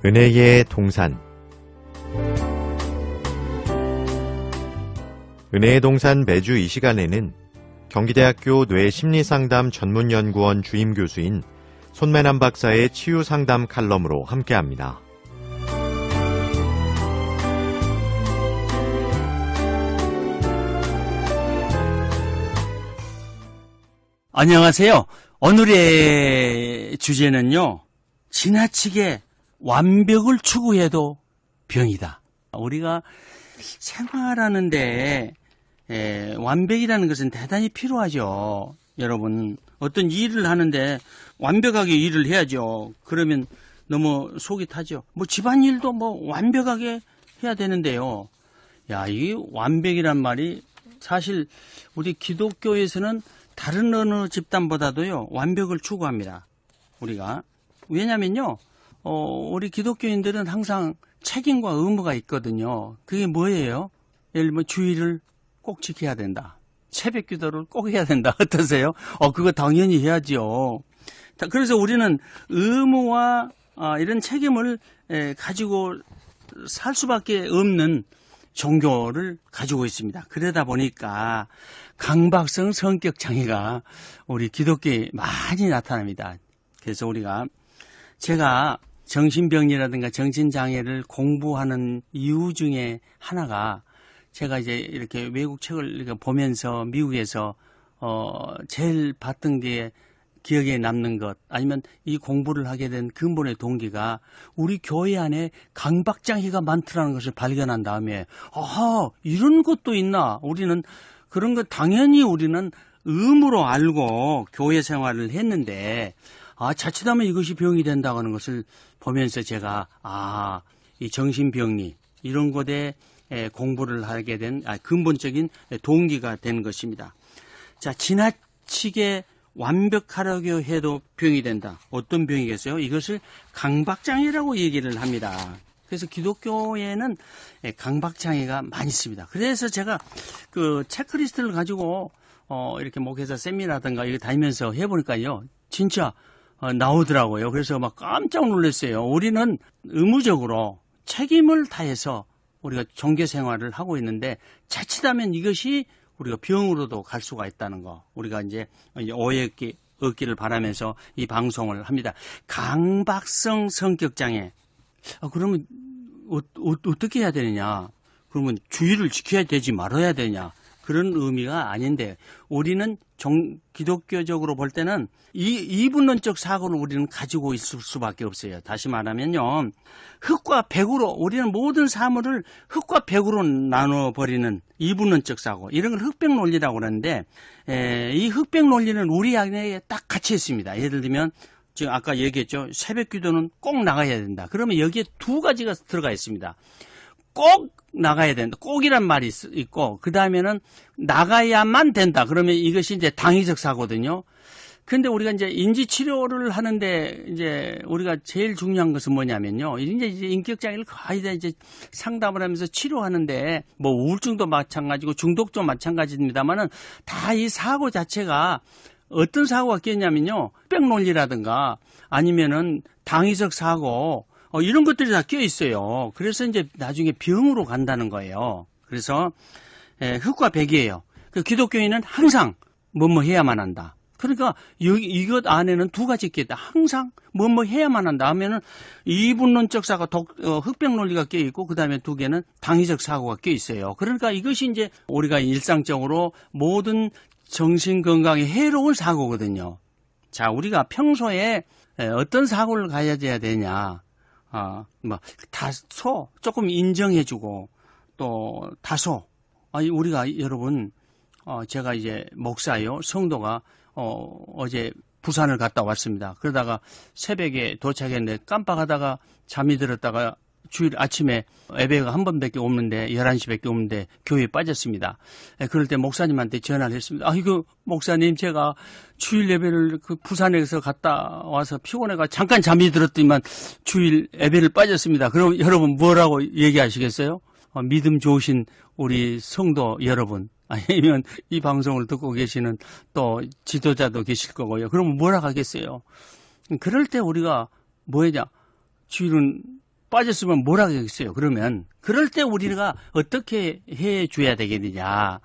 은혜의 동산. 은혜의 동산 매주 이 시간에는 경기대학교 뇌심리상담 전문연구원 주임교수인 손매남 박사의 치유상담 칼럼으로 함께합니다. 안녕하세요. 오늘의 주제는요, 지나치게 완벽을 추구해도 병이다. 우리가 생활하는데 완벽이라는 것은 대단히 필요하죠. 여러분, 어떤 일을 하는데 완벽하게 일을 해야죠. 그러면 너무 속이 타죠. 집안일도 완벽하게 해야 되는데요. 이 완벽이란 말이 사실 우리 기독교에서는 다른 어느 집단보다도요, 완벽을 추구합니다. 우리가. 왜냐면요, 우리 기독교인들은 항상 책임과 의무가 있거든요. 그게 뭐예요? 예를 들면 주일을 꼭 지켜야 된다. 새벽 기도를 꼭 해야 된다. 어떠세요? 그거 당연히 해야죠. 그래서 우리는 의무와 이런 책임을 가지고 살 수밖에 없는 종교를 가지고 있습니다. 그러다 보니까 강박성 성격 장애가 우리 기독교에 많이 나타납니다. 그래서 제가 정신병이라든가 정신장애를 공부하는 이유 중에 하나가, 제가 이제 이렇게 외국 책을 이렇게 보면서 미국에서 제일 봤던 게 기억에 남는 것, 아니면 이 공부를 하게 된 근본의 동기가 우리 교회 안에 강박장애가 많더라는 것을 발견한 다음에, 이런 것도 있나? 우리는 그런 것 당연히 우리는 의무로 알고 교회 생활을 했는데, 자칫하면 이것이 병이 된다고 하는 것을 보면서 제가, 이 정신병리, 이런 것에 공부를 하게 된 근본적인 동기가 된 것입니다. 자, 지나치게 완벽하려고 해도 병이 된다. 어떤 병이겠어요? 이것을 강박장애라고 얘기를 합니다. 그래서 기독교에는 강박장애가 많이 있습니다. 그래서 제가 그 체크리스트를 가지고 이렇게 목회자 세미나라든가 이거 다니면서 해보니까요, 진짜 나오더라고요. 그래서 막 깜짝 놀랐어요. 우리는 의무적으로 책임을 다해서 우리가 종교 생활을 하고 있는데, 자칫하면 이것이 우리가 병으로도 갈 수가 있다는 거, 우리가 이제 오해 없기를 바라면서 이 방송을 합니다. 강박성 성격장애. 그러면 어떻게 해야 되느냐? 그러면 주의를 지켜야 되지 말아야 되냐? 그런 의미가 아닌데, 우리는 기독교적으로 볼 때는 이분론적 사고를 우리는 가지고 있을 수밖에 없어요. 다시 말하면요, 흙과 백으로, 우리는 모든 사물을 흙과 백으로 나눠버리는 이분론적 사고, 이런 걸 흑백 논리라고 그러는데, 이 흑백 논리는 우리 안에 딱 갇혀 있습니다. 예를 들면 지금 아까 얘기했죠. 새벽 기도는 꼭 나가야 된다. 그러면 여기에 두 가지가 들어가 있습니다. 꼭 나가야 된다. 꼭이란 말이 있고, 그 다음에는 나가야만 된다. 그러면 이것이 이제 당위적 사고거든요. 근데 우리가 이제 인지치료를 하는데, 이제 우리가 제일 중요한 것은 뭐냐면요, 이제 인격장애를 거의 다 이제 상담을 하면서 치료하는데, 우울증도 마찬가지고 중독도 마찬가지입니다만은, 다 이 사고 자체가 어떤 사고가 꼈냐면요, 흑백 논리라든가 아니면은 당위적 사고, 이런 것들이 다 껴 있어요. 그래서 이제 나중에 병으로 간다는 거예요. 그래서 흑과 백이에요. 그 기독교인은 항상 뭐뭐 해야만 한다. 그러니까 이것 안에는 두 가지 있겠다. 항상 뭐뭐 해야만 한다 하면은 이분론적 사고, 흑백 논리가 껴 있고, 그 다음에 두 개는 당위적 사고가 껴 있어요. 그러니까 이것이 이제 우리가 일상적으로 모든 정신 건강에 해로운 사고거든요. 자, 우리가 평소에 어떤 사고를 가져야 되냐? 다소 조금 인정해주고, 또 다소, 우리가 여러분, 제가 이제 목사요, 성도가 어제 부산을 갔다 왔습니다. 그러다가 새벽에 도착했는데 깜빡하다가 잠이 들었다가 주일 아침에 예배가 한 번밖에 없는데 11시밖에 없는데 교회에 빠졌습니다. 그럴 때 목사님한테 전화를 했습니다. 목사님, 제가 주일 예배를 부산에서 갔다 와서 피곤해가 잠깐 잠이 들었더니만 주일 예배를 빠졌습니다. 그럼 여러분 뭐라고 얘기하시겠어요? 믿음 좋으신 우리 성도 여러분, 아니면 이 방송을 듣고 계시는 또 지도자도 계실 거고요. 그러면 뭐라 하겠어요? 그럴 때 우리가 뭐 하냐? 주일은 빠졌으면 뭐라 하겠어요. 그러면 그럴 때 우리가 어떻게 해줘야 되겠느냐.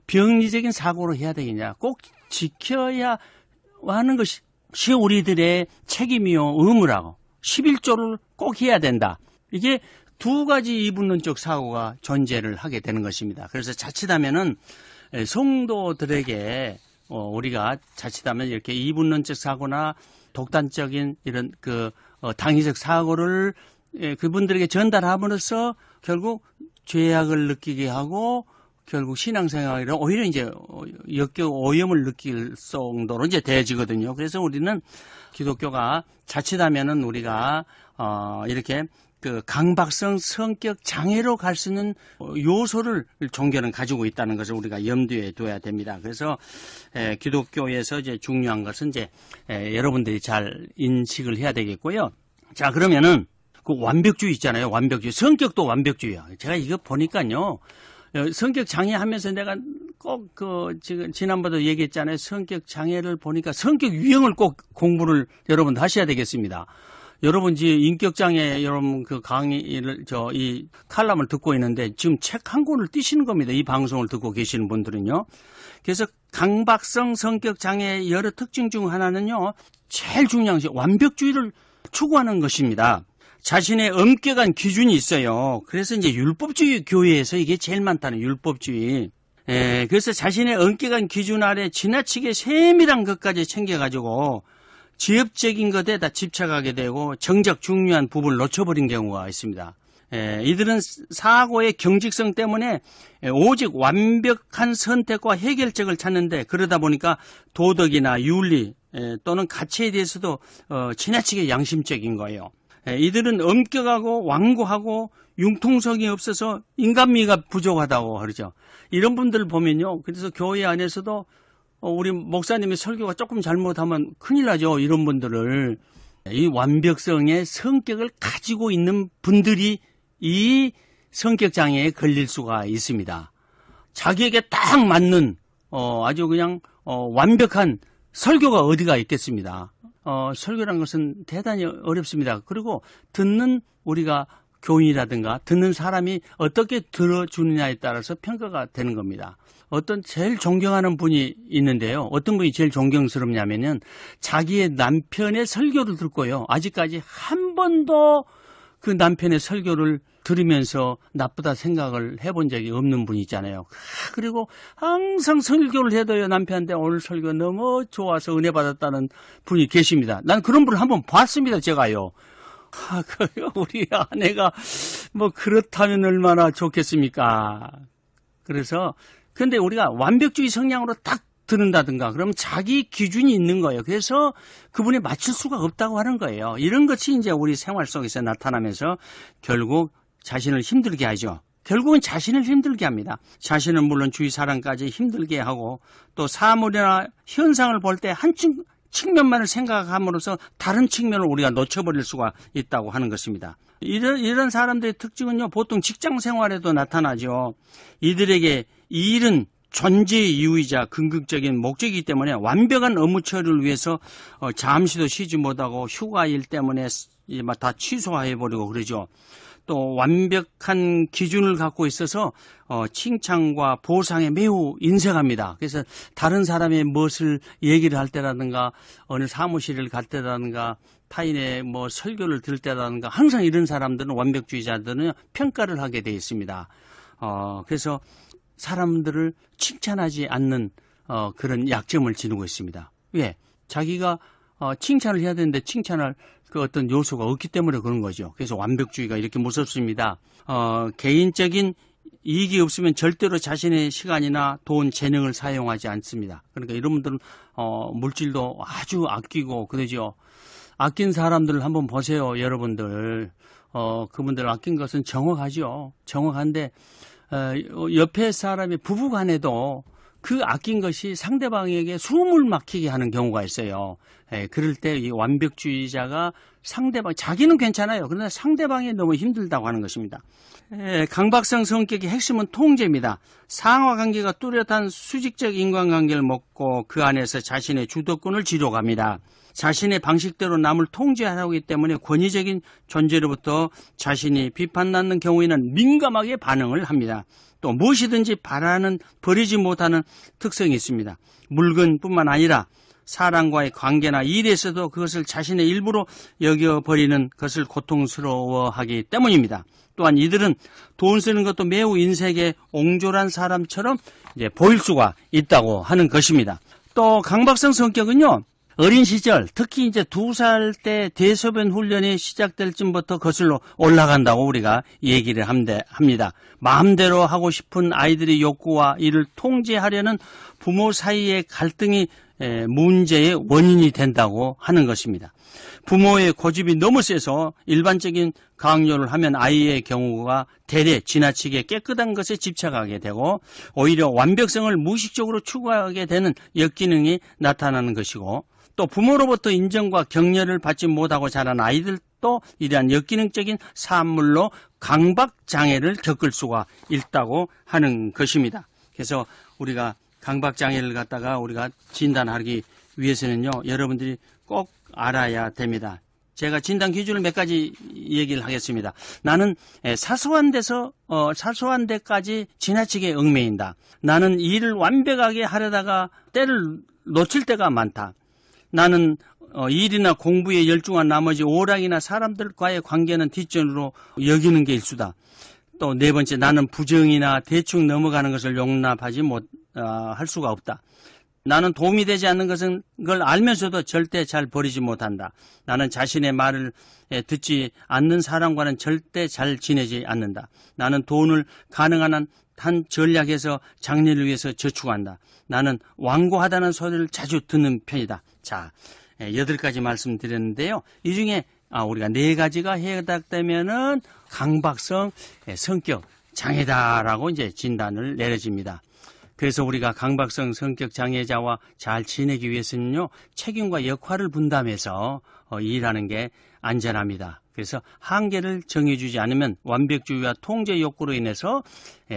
병리적인 사고로 해야 되겠냐. 꼭 지켜야 하는 것이 우리들의 책임이요 의무라고. 11조를 꼭 해야 된다. 이게 두 가지 이분론적 사고가 존재를 하게 되는 것입니다. 그래서 자칫하면은 성도들에게 우리가 자칫하면 이렇게 이분론적 사고나 독단적인 이런 당위적 사고를 그분들에게 전달함으로써 결국 죄악을 느끼게 하고 결국 신앙생활에 오히려 이제 역겨워 오염을 느낄 정도로 이제 되어지거든요. 그래서 우리는 기독교가 자칫하면은 우리가 이렇게 강박성 성격 장애로 갈 수 있는 요소를 종교는 가지고 있다는 것을 우리가 염두에 둬야 됩니다. 그래서 기독교에서 이제 중요한 것은 이제 여러분들이 잘 인식을 해야 되겠고요. 자, 그러면은 그 완벽주의 있잖아요. 완벽주의. 성격도 완벽주의야. 제가 이거 보니까요. 성격 장애 하면서 내가 꼭 지금 지난번에도 얘기했잖아요. 성격 장애를 보니까 성격 유형을 꼭 공부를 여러분 하셔야 되겠습니다. 여러분 지금 인격장애 여러분 그 강의를 이 칼럼을 듣고 있는데 지금 책 한 권을 띄시는 겁니다. 이 방송을 듣고 계시는 분들은요. 그래서 강박성 성격 장애의 여러 특징 중 하나는요. 제일 중요한 것이 완벽주의를 추구하는 것입니다. 자신의 엄격한 기준이 있어요. 그래서 이제 율법주의 교회에서 이게 제일 많다는 율법주의. 그래서 자신의 엄격한 기준 아래 지나치게 세밀한 것까지 챙겨가지고 지엽적인 것에 다 집착하게 되고 정작 중요한 부분을 놓쳐버린 경우가 있습니다. 이들은 사고의 경직성 때문에 오직 완벽한 선택과 해결책을 찾는데 그러다 보니까 도덕이나 윤리 또는 가치에 대해서도 지나치게 양심적인 거예요. 이들은 엄격하고 완고하고 융통성이 없어서 인간미가 부족하다고 그러죠. 이런 분들을 보면요. 그래서 교회 안에서도 우리 목사님의 설교가 조금 잘못하면 큰일 나죠. 이런 분들을. 이 완벽성의 성격을 가지고 있는 분들이 이 성격장애에 걸릴 수가 있습니다. 자기에게 딱 맞는 아주 그냥 완벽한 설교가 어디가 있겠습니다. 설교라는 것은 대단히 어렵습니다. 그리고 듣는 우리가 교인이라든가 듣는 사람이 어떻게 들어주느냐에 따라서 평가가 되는 겁니다. 어떤 제일 존경하는 분이 있는데요. 어떤 분이 제일 존경스럽냐면은 자기의 남편의 설교를 듣고요. 아직까지 한 번도 그 남편의 설교를 들으면서 나쁘다 생각을 해본 적이 없는 분이 있잖아요. 그리고 항상 설교를 해도요. 남편한테 오늘 설교 너무 좋아서 은혜 받았다는 분이 계십니다. 난 그런 분을 한번 봤습니다. 제가요. 우리 아내가 뭐 그렇다면 얼마나 좋겠습니까? 그래서 근데 우리가 완벽주의 성향으로 딱 듣는다든가 그러면 자기 기준이 있는 거예요. 그래서 그분이 맞출 수가 없다고 하는 거예요. 이런 것이 이제 우리 생활 속에서 나타나면서 결국 자신을 힘들게 하죠. 결국은 자신을 힘들게 합니다. 자신은 물론 주위 사람까지 힘들게 하고 또 사물이나 현상을 볼 때 한 측면만을 생각함으로써 다른 측면을 우리가 놓쳐버릴 수가 있다고 하는 것입니다. 이런 사람들의 특징은요, 보통 직장 생활에도 나타나죠. 이들에게 이 일은 존재의 이유이자 궁극적인 목적이기 때문에 완벽한 업무 처리를 위해서 잠시도 쉬지 못하고 휴가일 때문에 다 취소해버리고 그러죠. 또 완벽한 기준을 갖고 있어서 칭찬과 보상에 매우 인색합니다. 그래서 다른 사람의 무엇을 얘기를 할 때라든가 어느 사무실을 갈 때라든가 타인의 뭐 설교를 들을 때라든가 항상 이런 사람들은 완벽주의자들은 평가를 하게 되어 있습니다. 그래서 사람들을 칭찬하지 않는 그런 약점을 지니고 있습니다. 왜? 자기가 칭찬을 해야 되는데 칭찬할 그 어떤 요소가 없기 때문에 그런 거죠. 그래서 완벽주의가 이렇게 무섭습니다. 개인적인 이익이 없으면 절대로 자신의 시간이나 돈, 재능을 사용하지 않습니다. 그러니까 이런 분들은 물질도 아주 아끼고 그러죠. 아낀 사람들을 한번 보세요, 여러분들. 그분들 아낀 것은 정확하죠. 정확한데 옆에 사람이 부부간에도 그 아낀 것이 상대방에게 숨을 막히게 하는 경우가 있어요. 그럴 때 이 완벽주의자가 상대방, 자기는 괜찮아요. 그러나 상대방이 너무 힘들다고 하는 것입니다. 강박성 성격의 핵심은 통제입니다. 상하관계가 뚜렷한 수직적 인간관계를 먹고 그 안에서 자신의 주도권을 쥐려갑니다. 자신의 방식대로 남을 통제하려고 하기 때문에 권위적인 존재로부터 자신이 비판받는 경우에는 민감하게 반응을 합니다. 또 무엇이든지 바라는, 버리지 못하는 특성이 있습니다. 물건뿐만 아니라 사람과의 관계나 일에서도 그것을 자신의 일부로 여겨버리는 것을 고통스러워하기 때문입니다. 또한 이들은 돈 쓰는 것도 매우 인색에 옹졸한 사람처럼 이제 보일 수가 있다고 하는 것입니다. 또 강박성 성격은요, 어린 시절, 특히 이제 2살 때 대소변 훈련이 시작될 쯤부터 거슬러 올라간다고 우리가 얘기를 합니다. 마음대로 하고 싶은 아이들의 욕구와 이를 통제하려는 부모 사이의 갈등이 문제의 원인이 된다고 하는 것입니다. 부모의 고집이 너무 세서 일반적인 강요를 하면 아이의 경우가 대래 지나치게 깨끗한 것에 집착하게 되고 오히려 완벽성을 무의식적으로 추구하게 되는 역기능이 나타나는 것이고, 또 부모로부터 인정과 격려를 받지 못하고 자란 아이들도 이러한 역기능적인 산물로 강박장애를 겪을 수가 있다고 하는 것입니다. 그래서 우리가 강박장애를 갖다가 우리가 진단하기 위해서는요, 여러분들이 꼭 알아야 됩니다. 제가 진단 기준을 몇 가지 얘기를 하겠습니다. 나는 사소한 데까지 지나치게 얽매인다. 나는 일을 완벽하게 하려다가 때를 놓칠 때가 많다. 나는 일이나 공부에 열중한 나머지 오락이나 사람들과의 관계는 뒷전으로 여기는 게 일수다. 또 네 번째, 나는 부정이나 대충 넘어가는 것을 용납하지 할 수가 없다. 나는 도움이 되지 않는 것은 걸 알면서도 절대 잘 버리지 못한다. 나는 자신의 말을 듣지 않는 사람과는 절대 잘 지내지 않는다. 나는 돈을 가능한 한 전략에서 장래를 위해서 저축한다. 나는 완고하다는 소리를 자주 듣는 편이다. 자, 8가지 말씀드렸는데요. 이 중에 우리가 4가지가 해당되면은 강박성 성격 장애다라고 이제 진단을 내려집니다. 그래서 우리가 강박성 성격 장애자와 잘 지내기 위해서는요, 책임과 역할을 분담해서 일하는 게 안전합니다. 그래서 한계를 정해주지 않으면 완벽주의와 통제 욕구로 인해서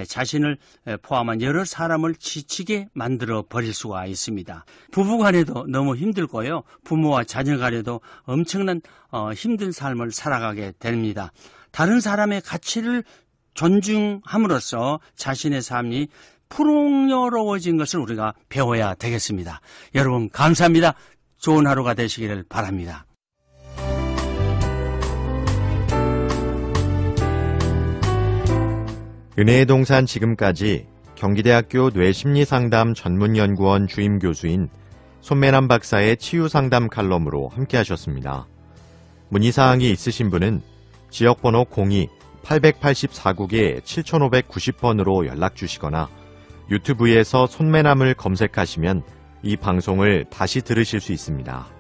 자신을 포함한 여러 사람을 지치게 만들어 버릴 수가 있습니다. 부부간에도 너무 힘들고요, 부모와 자녀 간에도 엄청난 힘든 삶을 살아가게 됩니다. 다른 사람의 가치를 존중함으로써 자신의 삶이 풍요로워진 것을 우리가 배워야 되겠습니다. 여러분 감사합니다. 좋은 하루가 되시기를 바랍니다. 은혜의 동산 지금까지 경기대학교 뇌심리상담 전문연구원 주임교수인 손매남 박사의 치유상담 칼럼으로 함께하셨습니다. 문의사항이 있으신 분은 지역번호 02-884국에 7590번으로 연락주시거나 유튜브에서 손매남을 검색하시면 이 방송을 다시 들으실 수 있습니다.